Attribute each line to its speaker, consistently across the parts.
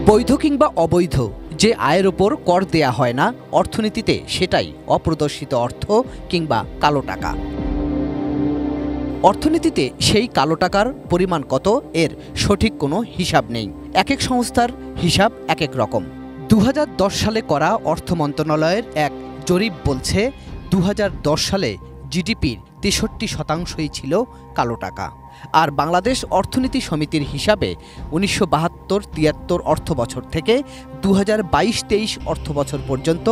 Speaker 1: বৈধ কিংবা অবৈধ যে আয়ের ওপর কর দেয়া হয় না, অর্থনীতিতে সেটাই অপ্রদর্শিত অর্থ কিংবা কালো টাকা। অর্থনীতিতে সেই কালো টাকার পরিমাণ কত এর সঠিক কোনো হিসাব নেই। এক এক সংস্থার হিসাব এক এক রকম। 2010 সালে করা অর্থ মন্ত্রণালয়ের এক জরিপ বলছে 2010 সালে জিডিপির 63% ছিল কালো টাকা। আর বাংলাদেশ অর্থনীতি সমিতির হিসাবে 1972-73 অর্থবছর থেকে 2022-23 অর্থবছর পর্যন্ত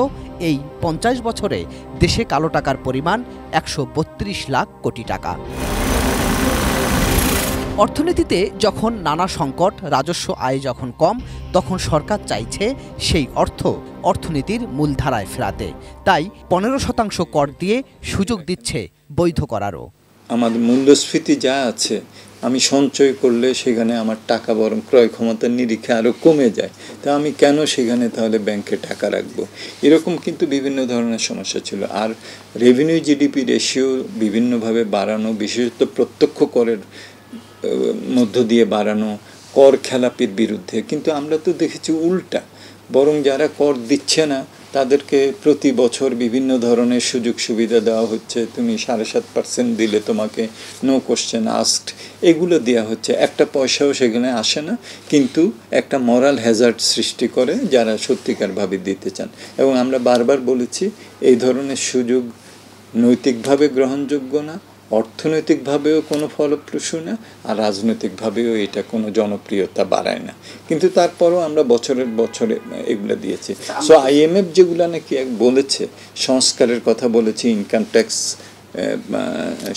Speaker 1: এই 50 বছরে দেশে কালো টাকার পরিমাণ 132 লাখ কোটি টাকা। অর্থনীতিতে যখন নানা সংকট, রাজস্ব আয় যখন কম, তখন সরকার চাইছে সেই অর্থ অর্থনীতির মূলধারায় ফেরাতে। তাই 15% কর দিয়ে সুযোগ দিচ্ছে বৈধ করারও।
Speaker 2: আমাদের মূল্যস্ফীতি যা আছে, আমি সঞ্চয় করলে সেখানে আমার টাকা বরং ক্রয় ক্ষমতার নিরিখে আরও কমে যায়। তা আমি কেন সেখানে তাহলে ব্যাংকে টাকা রাখবো? এরকম কিন্তু বিভিন্ন ধরনের সমস্যা ছিল। আর রেভিনিউ জিডিপি রেশিও বিভিন্নভাবে বাড়ানো, বিশেষত প্রত্যক্ষ করের মধ্য দিয়ে বাড়ানো, কর খেলাপির বিরুদ্ধে। কিন্তু আমরা তো দেখেছি উল্টা, বরং যারা কর দিচ্ছে না তাদেরকে প্রতি বছর বিভিন্ন ধরনের সুযোগ সুবিধা দেওয়া হচ্ছে। তুমি 7.5% দিলে তোমাকে নো কোশ্চেন আস্কড এগুলো দেওয়া হচ্ছে। একটা পয়সাও সেখানে আসে না, কিন্তু একটা মরাল হ্যাজার্ড সৃষ্টি করে যারা সত্যিকারভাবে দিতে চান। এবং আমরা বারবার বলেছি এই ধরনের সুযোগ নৈতিকভাবে গ্রহণযোগ্য না, অর্থনৈতিকভাবেও কোনো ফলপ্রসূ না, আর রাজনৈতিকভাবেও এটা কোনো জনপ্রিয়তা বাড়ায় না। কিন্তু তারপরও আমরা বছরের বছরে এগুলো দিয়েছি। সো IMF যেগুলো নাকি বলেছে, সংস্কারের কথা বলেছে, ইনকাম ট্যাক্স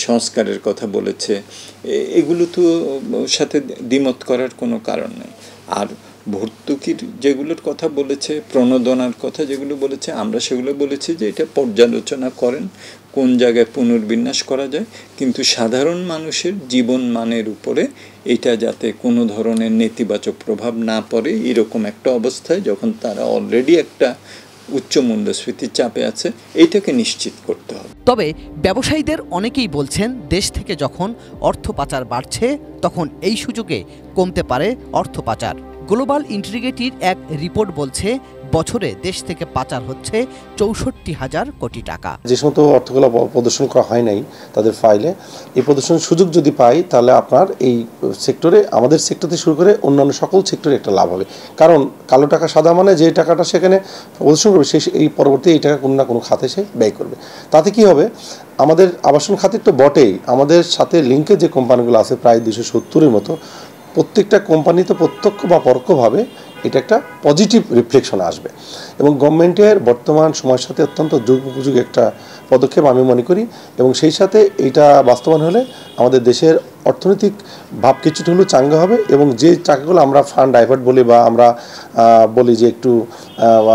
Speaker 2: সংস্কারের কথা বলেছে, এগুলো তো সাথে দ্বিমত করার কোনো কারণ নেই। আর ভর্তুকির যেগুলোর কথা বলেছে, প্রণোদনার কথা যেগুলো বলেছে, আমরা সেগুলো বলেছি যে এটা পর্যালোচনা করেন, কোন জায়গায় পুনর্বিন্যাস করা যায়, কিন্তু সাধারণ মানুষের জীবন মানের উপরে এটা যাতে কোনো ধরনের নেতিবাচক প্রভাব না পড়ে, এরকম একটা অবস্থায় যখন তারা অলরেডি একটা উচ্চ মূল্যস্ফীতির চাপে আছে, এইটাকে নিশ্চিত করতে হবে।
Speaker 1: তবে ব্যবসায়ীদের অনেকেই বলছেন দেশ থেকে যখন অর্থ পাচার বাড়ছে, তখন এই সুযোগে কমতে পারে অর্থ পাচার। গ্লোবাল ইন্টিগ্রিটির এক রিপোর্ট বলছে বছরে দেশ থেকে পাচার হচ্ছে 64,000 কোটি টাকা।
Speaker 3: যে সমস্ত অর্থগুলো প্রদর্শন করা হয় নাই তাদের ফাইলে, এই প্রদর্শনের সুযোগ যদি পাই তাহলে আপনার এই সেক্টরে, আমাদের সেক্টর থেকে শুরু করে অন্যান্য সকল সেক্টরে একটা লাভ হবে। কারণ কালো টাকা সাদা মানে যে টাকাটা সেখানে প্রদর্শন করবে, সে এই পরবর্তী এই টাকা কোনো না কোনো খাতে সে ব্যয় করবে। তাতে কি হবে, আমাদের আবাসন খাতের তো বটেই, আমাদের সাথে লিঙ্কে যে কোম্পানিগুলো আছে প্রায় 270-এর মতো, প্রত্যেকটা কোম্পানিতে প্রত্যক্ষ বা পরোক্ষভাবে এটা একটা পজিটিভ রিফ্লেকশন আসবে। এবং গভর্নমেন্টের বর্তমান সময়ের সাথে অত্যন্ত যুগোপযোগী একটা পদক্ষেপ আমি মনে করি। এবং সেই সাথে এইটা বাস্তবায়ন হলে আমাদের দেশের অর্থনৈতিক ভাব কিছুটা হলেও চাঙ্গা হবে। এবং যে টাকাগুলো আমরা ফান্ড ডাইভার্ট বলি বা আমরা বলি যে একটু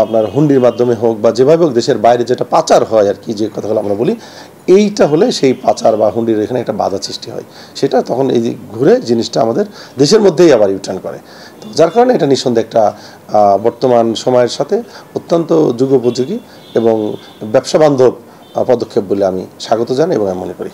Speaker 3: আপনার হুন্ডির মাধ্যমে হোক বা যেভাবে হোক দেশের বাইরে যেটা পাচার হয় আর কি, যে কথাগুলো আমরা বলি, এইটা হলে সেই পাচার বা হুন্ডির এখানে একটা বাধা সৃষ্টি হয়, সেটা তখন এই ঘুরে জিনিসটা আমাদের দেশের মধ্যেই আবার রিটার্ন করে। তো যার কারণে এটা নিঃসন্দেহে একটা বর্তমান সময়ের সাথে অত্যন্ত যুগোপযোগী এবং ব্যবসা বান্ধব পদক্ষেপ বলে আমি স্বাগত জানাই এবং আমি মনে করি।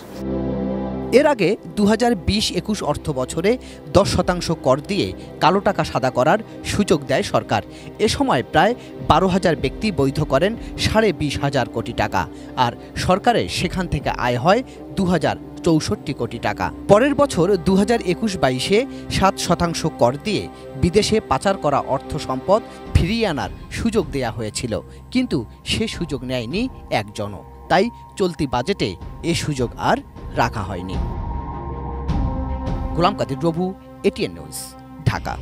Speaker 1: এর আগে 2020-21 অর্থ বছরে 10% কর দিয়ে কালো টাকা সাদা করার সুযোগ দেয় সরকার। এ সময় প্রায় 12,000 ব্যক্তি বৈধ করেন 20,500 কোটি টাকা, আর সরকারের সেখান থেকে আয় হয় 2,064 কোটি টাকা। পরের বছর 2021-22-এ 7% কর দিয়ে বিদেশে পাচার করা অর্থ সম্পদ ফিরিয়ে আনার সুযোগ দেয়া হয়েছিল, কিন্তু সে সুযোগ নেয়নি একজনও। তাই চলতি বাজেটে এ সুযোগ আর রাখা হয়নি। গোলাম কাদের রবু, ATN নিউজ, ঢাকা।